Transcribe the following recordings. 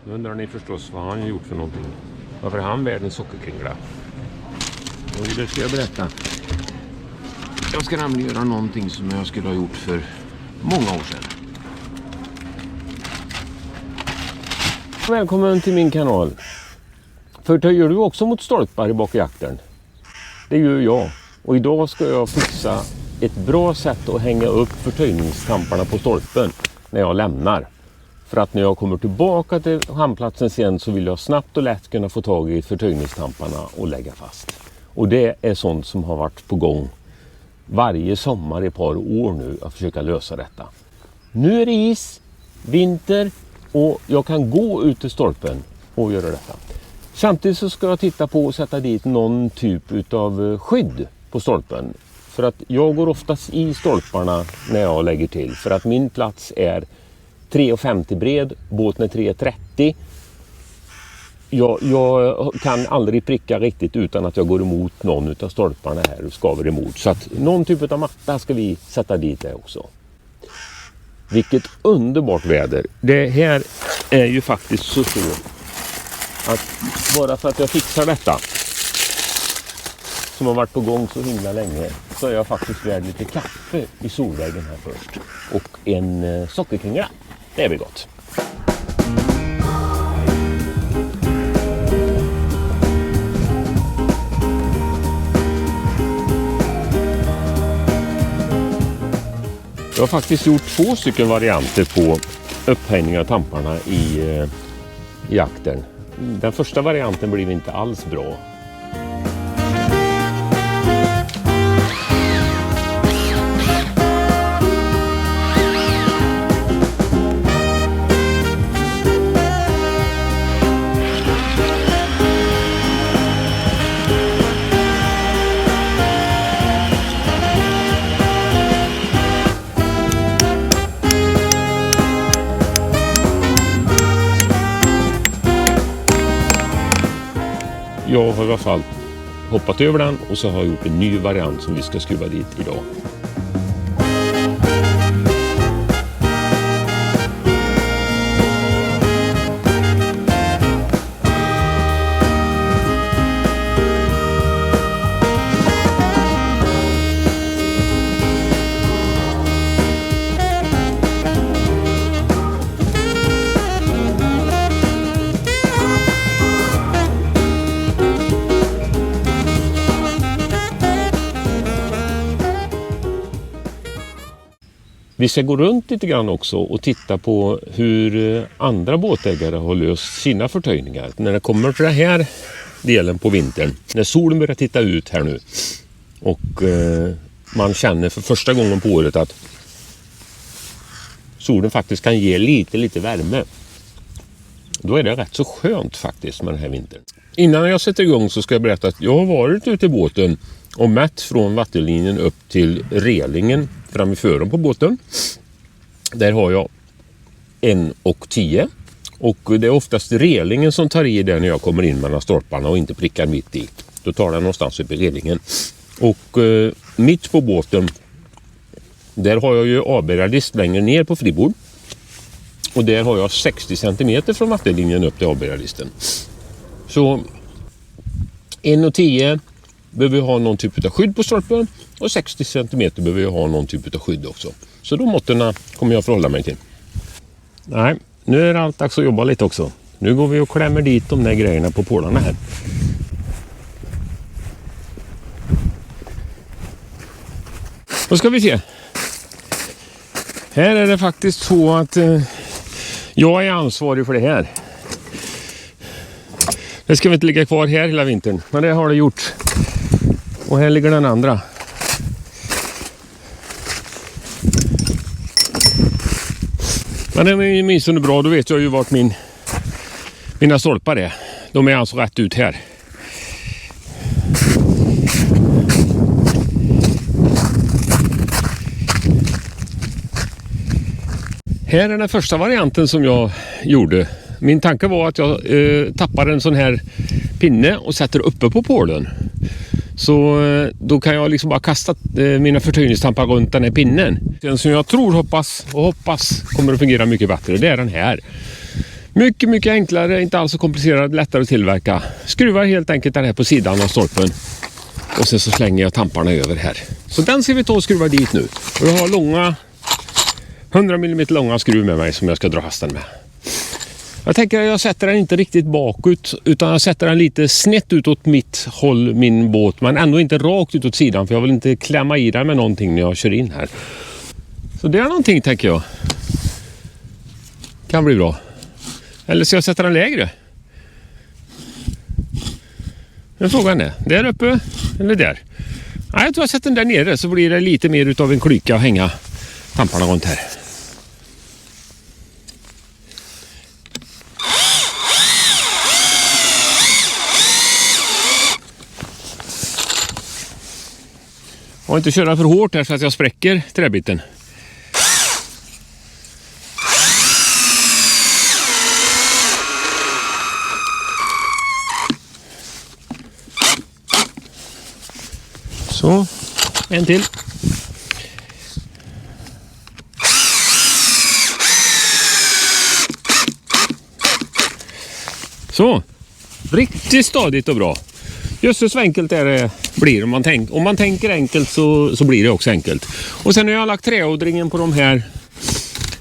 Nu undrar ni förstås vad han har gjort för någonting. Varför är han världens sockerkringla? Och det ska jag berätta. Jag ska nämligen göra någonting som jag skulle ha gjort för många år sedan. Välkommen till min kanal. Förtöjer du också mot stolpar i bakjakten? Det gör jag. Och idag ska jag fixa ett bra sätt att hänga upp förtöjningstamparna på stolpen när jag lämnar. För att när jag kommer tillbaka till hamnplatsen sen så vill jag snabbt och lätt kunna få tag i förtöjningstamparna och lägga fast. Och det är sånt som har varit på gång varje sommar i ett par år nu att försöka lösa detta. Nu är det is, vinter och jag kan gå ut till stolpen och göra detta. Samtidigt så ska jag titta på och sätta dit någon typ av skydd på stolpen. För att jag går oftast i stolparna när jag lägger till. För att min plats är 3,50 bred, båten är 3,30. Jag kan aldrig pricka riktigt utan att jag går emot någon av stolparna här och skaver emot. Så att någon typ av matta ska vi sätta dit där också. Vilket underbart väder. Det här är ju faktiskt så att bara för att jag fixar detta som har varit på gång så himla länge så är jag faktiskt värd lite kaffe i solväggen här först. Och en sockerkringla. Det blir gott. Jag har faktiskt gjort 2 stycken varianter på upphängning av tamparna i jakten. Den första varianten blev inte alls bra. Jag har i alla fall hoppat över den och så har jag gjort en ny variant som vi ska skruva dit idag. Vi ska gå runt lite grann också och titta på hur andra båtägare har löst sina förtöjningar. När det kommer till den här delen på vintern, när solen börjar titta ut här nu och man känner för första gången på året att solen faktiskt kan ge lite värme. Då är det rätt så skönt faktiskt med den här vintern. Innan jag sätter igång så ska jag berätta att jag har varit ute i båten och mätt från vattenlinjen upp till relingen framifrån på båten. Där har jag 1,10 och det är oftast relingen som tar i där när jag kommer in mellan stolparna och inte prickar mitt i. Då tar den någonstans upp i relingen. Och mitt på båten där har jag ju avbärarlist längre ner på fribord. Och där har jag 60 cm från vattenlinjen upp till avbärarlisten. Så 1,10 behöver vi ha någon typ av skydd på stolpen och 60 cm behöver vi ha någon typ av skydd också. Så de måtten kommer jag förhålla mig till. Nej, nu är det allt dags att jobba lite också. Nu går vi och klämmer dit de där grejerna på pålarna här. Då ska vi se. Här är det faktiskt så att jag är ansvarig för det här. Det ska vi inte ligga kvar här hela vintern, men det har det gjort. Och här ligger den andra. Men det är minst under bra, då vet jag ju vart mina stolpar är. De är alltså rätt ut här. Här är den första varianten som jag gjorde. Min tanke var att jag tappar en sån här pinne och sätter uppe på pålen. Så då kan jag liksom bara kasta mina förtöjningstampar runt den här pinnen. Den som jag tror hoppas kommer att fungera mycket bättre, det är den här. Mycket, mycket enklare, inte alls så komplicerat, lättare att tillverka. Skruvar helt enkelt den här på sidan av stolpen. Och sen så slänger jag tamparna över här. Så den ska vi ta och skruva dit nu. Och jag har långa 100 mm långa skruv med mig som jag ska dra fast den med. Jag tänker att jag sätter den inte riktigt bakut utan jag sätter den lite snett utåt mitt håll, min båt. Men ändå inte rakt utåt sidan för jag vill inte klämma i den med någonting när jag kör in här. Så det är någonting tänker jag. Kan bli bra. Eller ska jag sätta den lägre? Men frågan är, där uppe eller där? Nej, jag tror jag sätter den där nere så blir det lite mer utav en klyka att hänga tamparna runt här. Och inte köra för hårt här så att jag spräcker träbiten. Så, en till. Så, riktigt stadigt och bra. Just så enkelt är det blir om man tänker enkelt så blir det också enkelt. Och sen har jag lagt träodringen på de här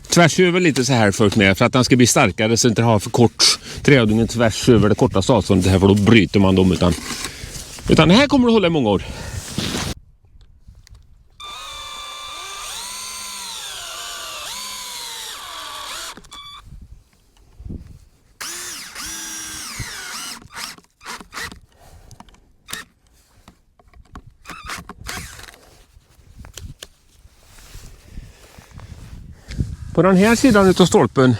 tvärs över lite så här först med för att den ska bli starkare så inte ha för kort träodringen tvärs över det korta avståndet här för då bryter man dem utan det här kommer att hålla i många år. På den här sidan av stolpen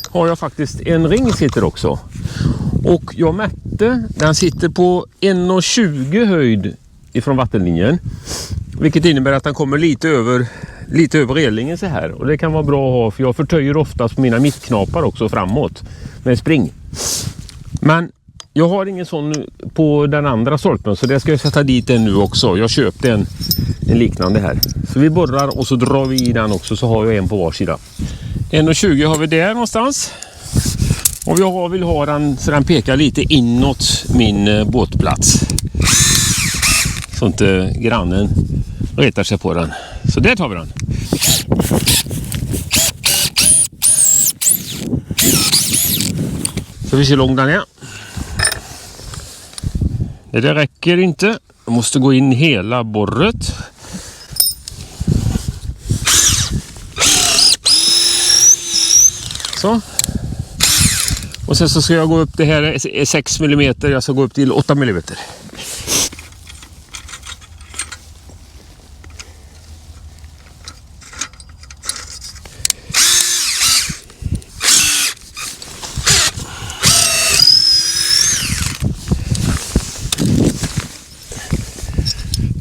har jag faktiskt en ring sitter också. Och jag mätte, den sitter på 1,20 höjd ifrån vattenlinjen. Vilket innebär att den kommer lite över relingen så här. Och det kan vara bra att ha för jag förtöjer oftast på mina mittknapar också framåt med spring. Men jag har ingen sån på den andra stolpen så det ska jag sätta dit en nu också. Jag köpte en liknande här. Så vi borrar och så drar vi i den också så har jag en på var sida. 1,20 har vi där någonstans. Och jag vill ha den så den pekar lite inåt min båtplats. Så inte grannen retar sig på den. Så där tar vi den. Så vi ser hur lång den är. Det räcker inte. Jag måste gå in hela borret. Så. Och sen så ska jag gå upp, det här är 6 mm, jag ska gå upp till 8 mm.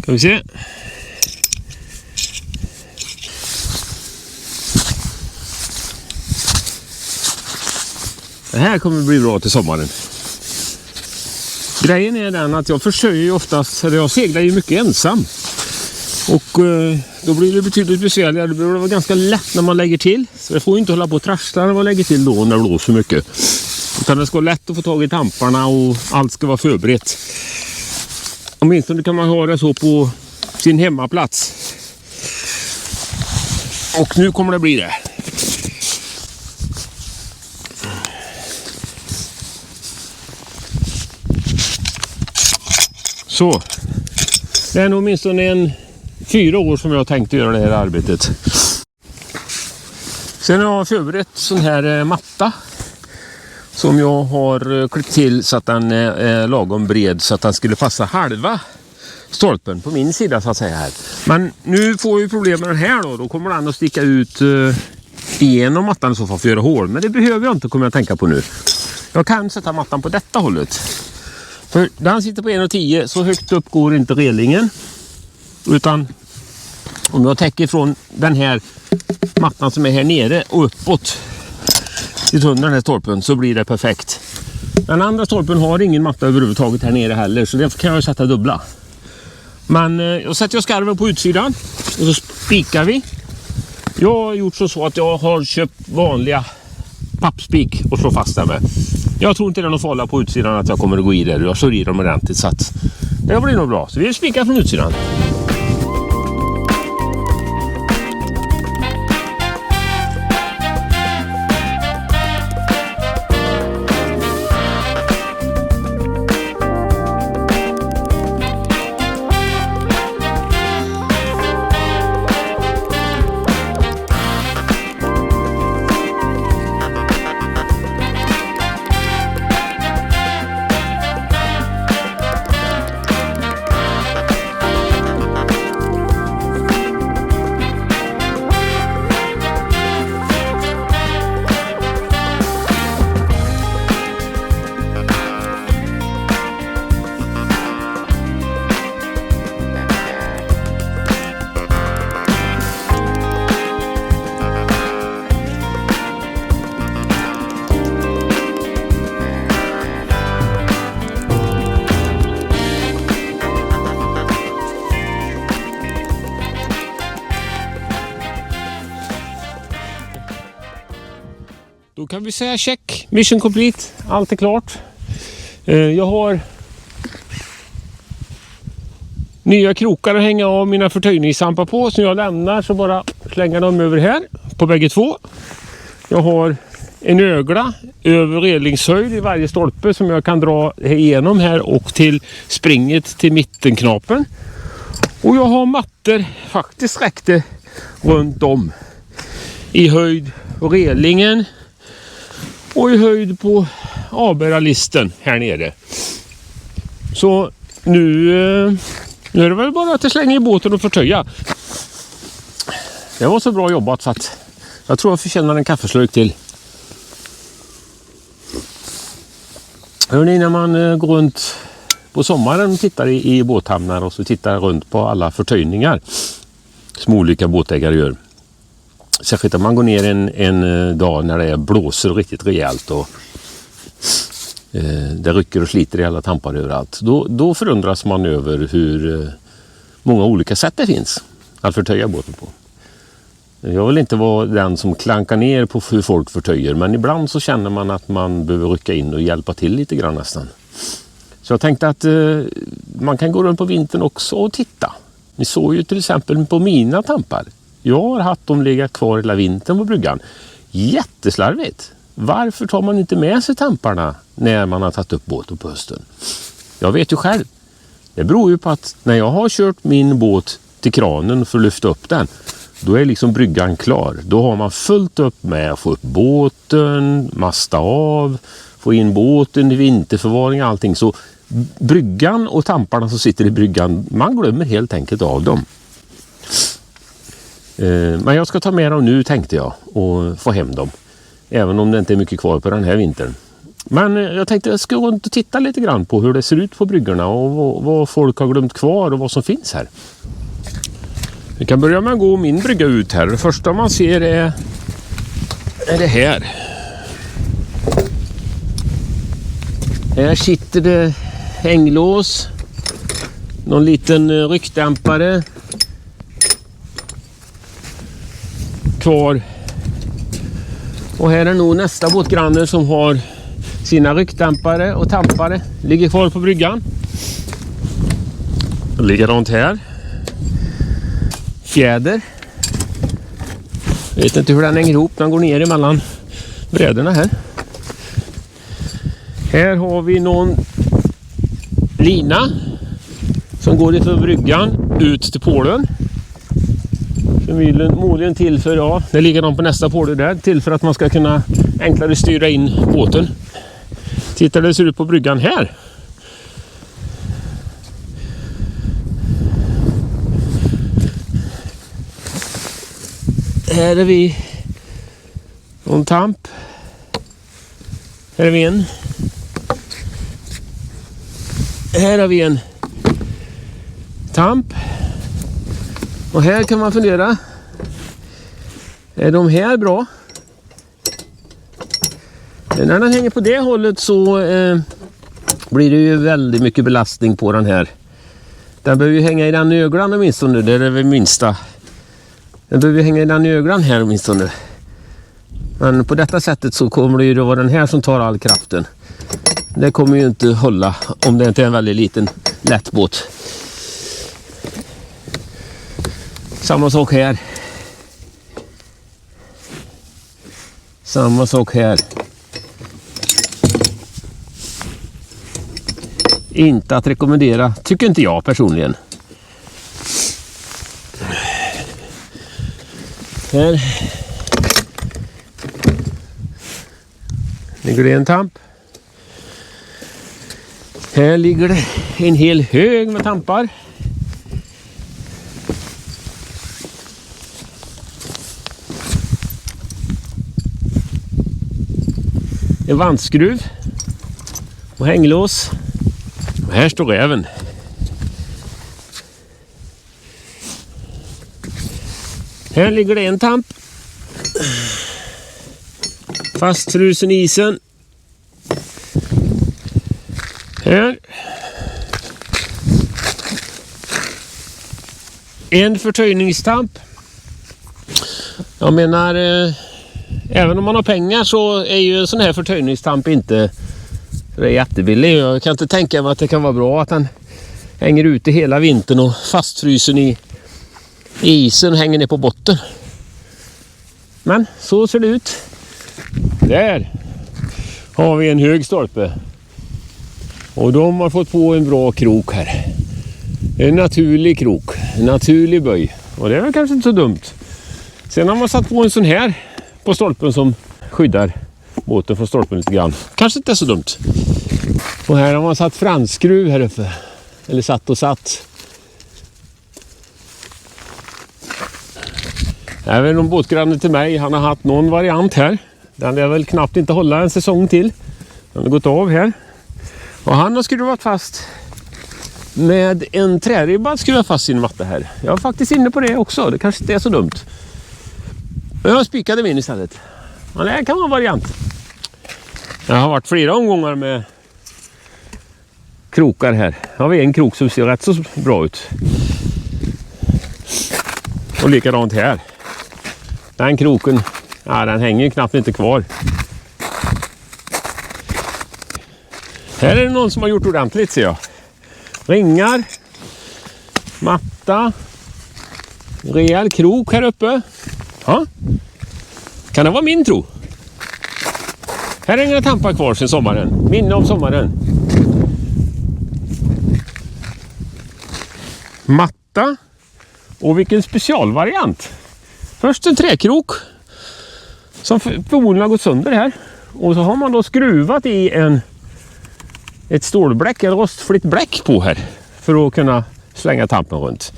Ska vi se. Det här kommer bli bra till sommaren. Grejen är den att jag försöker ju oftast, eller jag seglar ju mycket ensam. Och då blir det betydligt besvärligare. Det blir ganska lätt när man lägger till. Så det får ju inte hålla på och trassla när man lägger till då när det blåser mycket. Utan det ska vara lätt att få tag i tamparna och allt ska vara förberett. Åtminstone kan man ha det så på sin hemmaplats. Och nu kommer det bli det. Så. Det är nog åtminstone 4 år som jag har tänkt göra det här arbetet. Sen har jag förberett sån här matta. Som jag har klippt till så att den är lagom bred så att den skulle passa halva stolpen på min sida så att säga här. Men nu får vi problem med den här då. Då kommer den att sticka ut genom mattan i så fall för att göra hål. Men det behöver jag inte, kommer jag tänka på nu. Jag kan sätta mattan på detta hållet. För den sitter på 1,10 så högt upp går inte relingen. Utan om jag täcker från den här mattan som är här nere och uppåt till den här stolpen så blir det perfekt. Den andra stolpen har ingen matta överhuvudtaget här nere heller så därför kan jag sätta dubbla. Men jag sätter skarven på utsidan och så spikar vi. Jag har gjort så att jag har köpt vanliga pappspik och slå fast den med. Jag tror inte det är någon falla på utsidan att jag kommer att gå i där. Jag slår i dem ordentligt så att det blir nog bra. Så vi spikar från utsidan. Då kan vi säga check, mission complete, allt är klart. Jag har nya krokar att hänga av mina förtöjningssampar på som jag lämnar, så bara slänger dem över här på bägge två. Jag har en ögla över relingshöjd i varje stolpe som jag kan dra igenom här och till springet till mittenknapen. Och jag har mattor faktiskt räckte runt om i höjd och relingen och i höjd på avbärarlisten här nere. Så nu är det väl bara att jag slänger i båten och förtöja. Det var så bra jobbat så att jag tror jag förtjänar en kaffeslurk till. Hörrni, när man går runt på sommaren och tittar i båthamnar och så tittar runt på alla förtöjningar som olika båtägare gör. Särskilt om man går ner en dag när det blåser riktigt rejält och det rycker och sliter i alla tampar överallt. Då förundras man över hur många olika sätt det finns att förtöja båten på. Jag vill inte vara den som klankar ner på hur folk förtöjer, men ibland så känner man att man behöver rycka in och hjälpa till lite grann nästan. Så jag tänkte att man kan gå runt på vintern också och titta. Ni såg ju till exempel på mina tampar. Jag har haft dem ligga kvar hela vintern på bryggan. Jätteslarvigt. Varför tar man inte med sig tamparna när man har tagit upp båten på hösten? Jag vet ju själv. Det beror ju på att när jag har kört min båt till kranen för att lyfta upp den, då är liksom bryggan klar. Då har man fullt upp med att få upp båten, masta av, få in båten i vinterförvaring och allting. Så bryggan och tamparna som sitter i bryggan, man glömmer helt enkelt av dem. Men jag ska ta med dem nu, tänkte jag, och få hem dem. Även om det inte är mycket kvar på den här vintern. Men jag tänkte att jag ska gå runt och titta lite grann på hur det ser ut på bryggorna och vad folk har glömt kvar och vad som finns här. Vi kan börja med att gå min brygga ut här. Det första man ser är det här. Här sitter det hänglås. Någon liten ryckdämpare. Kvar. Och här är nog nästa båtgranne som har sina ryckdämpare och tampare. Ligger kvar på bryggan. Ligger runt här. Fjäder. Jag vet inte hur den hänger ihop. Den går ner emellan bräderna här. Här har vi någon lina som går ifrån bryggan ut till pålen. Förmodligen till för, ja, det ligger de på nästa påle där, till för att man ska kunna enklare styra in båten. Titta, det ser ut på bryggan här. Här är vi en tamp. Här är vi en. Här har vi en tamp. Och här kan man fundera. Är de här bra? När den hänger på det hållet så blir det ju väldigt mycket belastning på den här. Den behöver ju hänga i den öglan åtminstone. Det är det minsta. Den behöver hänga i den öglan här åtminstone. Men på detta sättet så kommer det ju att vara den här som tar all kraften. Det kommer ju inte hålla om det inte är en väldigt liten lätt båt. Samma sak här. Samma sak här. Inte att rekommendera, tycker inte jag personligen. Här ligger det en tamp. Här ligger det en hel hög med tampar. En vantskruv och hänglås. Och här står räven. Här ligger det en tamp. Fastfrusen i isen. Här. En förtöjningstamp. Jag menar, även om man har pengar så är ju en sån här förtöjningstamp inte jättebillig. Jag kan inte tänka mig att det kan vara bra att den hänger ute hela vintern och fastfrysen i isen hänger ner på botten. Men så ser det ut. Där har vi en hög stolpe. Och de har fått på en bra krok här. En naturlig krok. En naturlig böj. Och det är väl kanske inte så dumt. Sen har man satt på en sån här på stolpen som skyddar båten från stolpen lite grann. Kanske inte är så dumt. Och här har man satt franskruv här uppe. Eller satt. Även om båtgrannen till mig, han har haft någon variant här. Den är väl knappt inte hålla en säsong till. Den har gått av här. Och han har skruvat fast med en träribba skruvat fast sin matta här. Jag var faktiskt inne på det också. Det kanske inte är så dumt. Men jag spikade min istället. Men det kan vara en variant. Jag har varit flera omgångar med krokar här. Jag har en krok som ser rätt så bra ut. Och likadant här. Den kroken, ja, den hänger knappt inte kvar. Här är det någon som har gjort ordentligt, ser jag. Ringar, matta, rejäl krok här uppe. Ja. Kan det vara min tro? Här hänger det tampar kvar sen sommaren. Minne om sommaren. Matta. Och vilken specialvariant. Först en träkrok som förmodligen har gått sönder här. Och så har man då skruvat i ett stålbläck, en rostfritt bläck på här. För att kunna slänga tampen runt.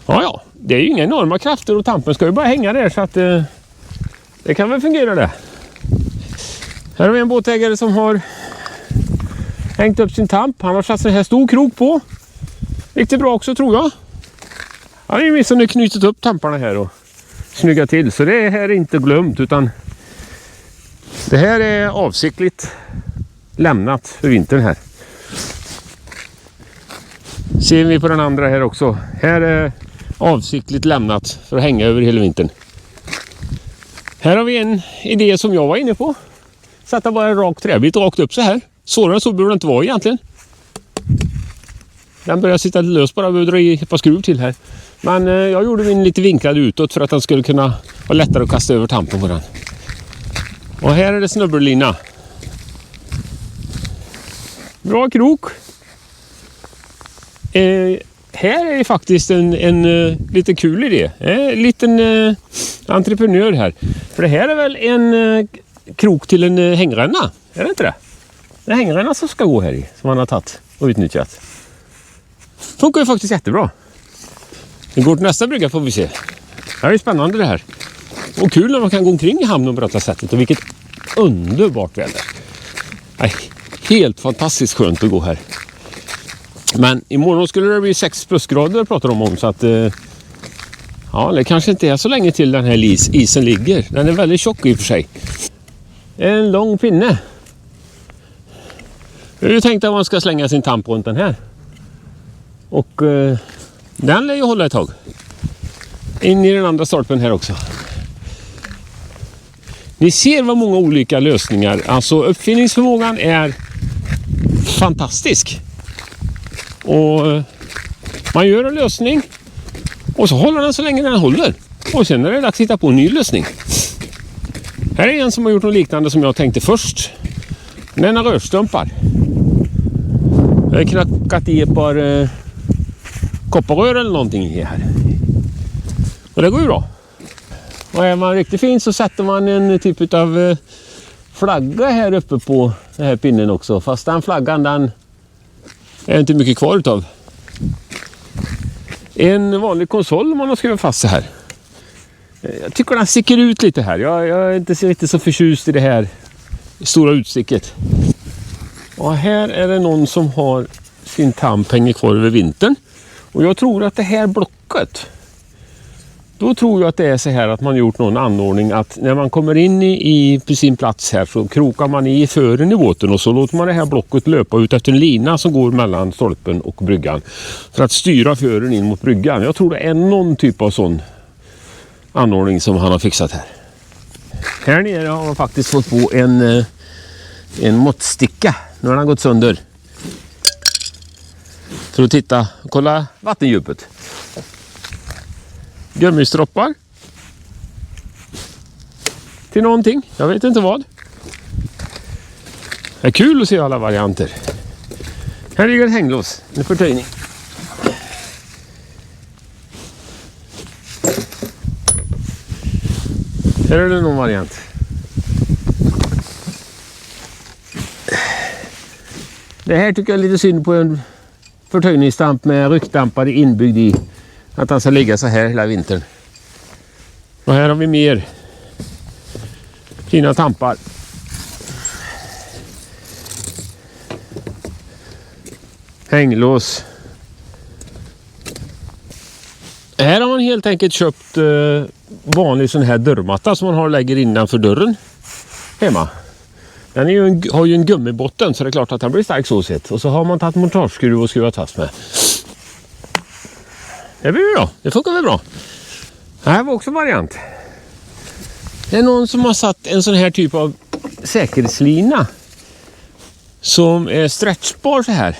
Ja, det är ju inga enorma krafter och tampen ska ju bara hänga där så att det kan väl fungera det. Här har vi en båtägare som har hängt upp sin tamp. Han har satt en här stor krok på. Riktigt bra också, tror jag. Han har ju åtminstone knutit upp tamparna här och snygga till. Så det här är inte glömt, utan det här är avsiktligt lämnat för vintern här. Ser vi på den andra här också. Här är avsiktligt lämnat för att hänga över hela vintern. Här har vi en idé som jag var inne på. Sätta bara en rak träbit rakt upp så här. Svårare så borde det inte vara egentligen. Den börjar sitta lös, bara behöver dra i ett par skruv till här. Men jag gjorde min lite vinklad utåt för att den skulle kunna vara lättare att kasta över tampen på den. Och här är det snubbellina. Bra krok. Här är faktiskt en lite kul idé. Liten entreprenör här. För det här är väl en krok till en hängränna. Är det inte det? Det är hängränna som ska gå här i. Som han har tagit och utnyttjat. Funkar ju faktiskt jättebra. Det går till nästa brygga får vi se. Det här är spännande det här. Och kul när man kan gå omkring i hamnen på detta sättet. Och vilket underbart väder. Helt fantastiskt skönt att gå här. Men imorgon skulle det bli 6 plusgrader pratar de om. Så att ja, det kanske inte är så länge till den här isen ligger. Den är väldigt tjock i och för sig. En lång pinne. Jag har ju tänkt att man ska slänga sin tamp runt den här. Och den lär ju hålla ett tag. In i den andra stolpen här också. Ni ser vad många olika lösningar. Alltså uppfinningsförmågan är fantastisk. Och man gör en lösning och så håller den så länge den håller. Och sen är det dags att hitta på en ny lösning. Här är en som har gjort något liknande som jag tänkte först. Den har rörstumpar. Jag har knackat i ett par kopparrör eller någonting i här. Och det går ju bra. Och är man riktigt fin så sätter man en typ av flagga här uppe på den här pinnen också. Fast den flaggan, den är inte mycket kvar utav. En vanlig konsol man har skrivit fast så här. Jag tycker den sticker ut lite här. Jag är inte riktigt så förtjust i det här stora utsticket. Och här är det någon som har sin tamp hänger kvar över vintern. Och jag tror att det här blocket, då tror jag att det är så här att man gjort någon anordning att när man kommer in på sin plats här så krokar man i fören i båten och så låter man det här blocket löpa ut efter en lina som går mellan stolpen och bryggan för att styra fören in mot bryggan. Jag tror det är någon typ av sån anordning som han har fixat här. Här nere har man faktiskt fått på en måttsticka. Nu har den gått sönder. För att kolla vattendjupet. Gummistroppar. Till någonting. Jag vet inte vad. Det är kul att se alla varianter. Här ligger ett hänglås. En förtöjning. Här är det någon variant. Det här tycker jag är lite synd på en förtöjningsstamp med ryckdampare inbyggd i. Att han ska ligga så här hela vintern. Och här har vi mer fina tampar. Hänglås. Här har man helt enkelt köpt vanlig sån här dörrmatta som man har lägger innanför dörren hemma. Den är ju har ju en gummibotten så det är klart att den blir stark så sett. Och så har man tagit montageskruv och skruvat fast med. Det blir bra. Det funkar väl bra. Det här var också en variant. Det är någon som har satt en sån här typ av säkerhetslina som är stretchbar så här.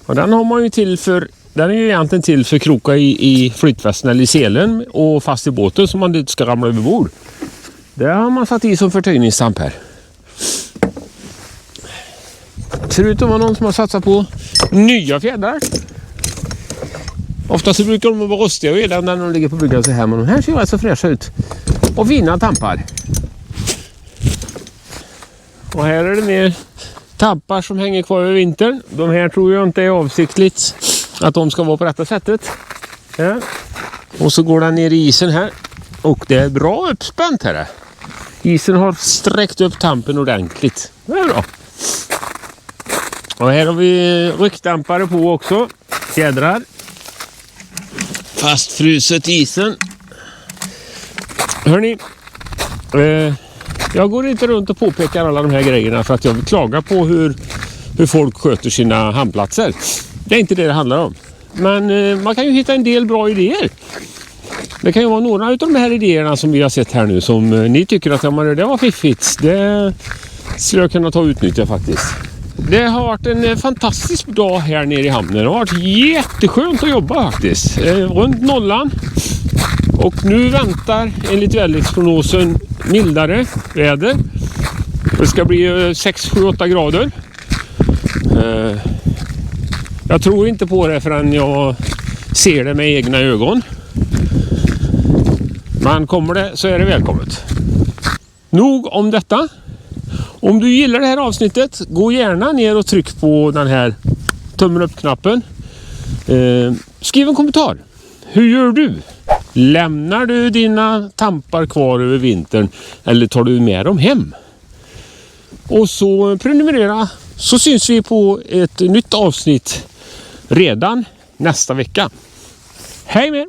Och den har man ju till för, den är ju egentligen till för kroka i flytvästen eller i selen och fast i båten så man inte ska ramla över bord. Det har man satt i som förtöjningsstamp här. Ser ut att vara någon som har satsat på nya fjädrar. Ofta så brukar de vara rostiga redan när de ligger på bryggan så här. Men de här ser alltså fräscha ut. Och fina tampar. Och här är det mer tampar som hänger kvar över vintern. De här tror jag inte är avsiktligt att de ska vara på detta sättet. Ja. Och så går den ner i isen här. Och det är bra uppspänt här. Isen har sträckt upp tampen ordentligt. Det är bra. Och här har vi ryckdampare på också. Fjädrar. Fastfruset isen. Hörrni. Jag går inte runt och påpekar alla de här grejerna för att jag vill klaga på hur folk sköter sina hamnplatser. Det är inte det handlar om. Men man kan ju hitta en del bra idéer. Det kan ju vara några av de här idéerna som vi har sett här nu som ni tycker att det var fiffigt. Det skulle jag kunna ta och utnyttja faktiskt. Det har varit en fantastisk dag här nere i hamnen. Det har varit jätteskönt att jobba faktiskt. Runt nollan. Och nu väntar enligt väderleksprognosen mildare väder. Det ska bli 6-7-8 grader. Jag tror inte på det förrän jag ser det med egna ögon. Men kommer det så är det välkommet. Nog om detta. Om du gillar det här avsnittet, gå gärna ner och tryck på den här tummen upp-knappen. Skriv en kommentar. Hur gör du? Lämnar du dina tampar kvar över vintern eller tar du med dem hem? Och så prenumerera så syns vi på ett nytt avsnitt redan nästa vecka. Hej med er!